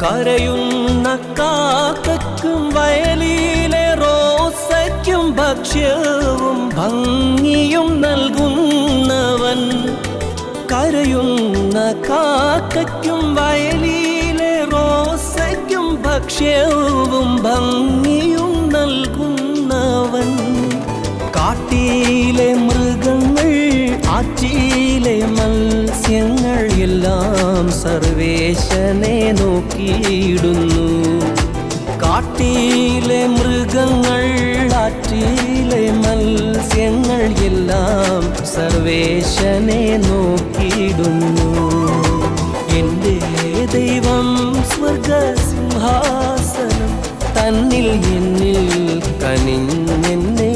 കരയുന്ന കാക്കയ്ക്കും വയലിലെ റോസയ്ക്കും ഭക്ഷ്യവും ഭംഗിയും നൽകുന്നവൻ. കരയുന്ന കാക്കയ്ക്കും വയലിലെ റോസയ്ക്കും ഭക്ഷ്യവും ഭംഗിയും നൽകുന്നവൻ. കാട്ടിലെ മൃഗങ്ങൾ ആറ്റിലെ മത്സ്യങ്ങൾ എല്ലാം സർവേശനെ നോക്കിയിടുന്നു. കാട്ടിലെ മൃഗങ്ങൾ ആറ്റിലെ മത്സ്യങ്ങൾ എല്ലാം സർവേശനെ നോക്കിയിടുന്നു. എൻ്റെ ദൈവം സ്വർഗസിംഹാസനം തന്നിൽ എന്നിൽ കനിഞ്ഞെന്നെ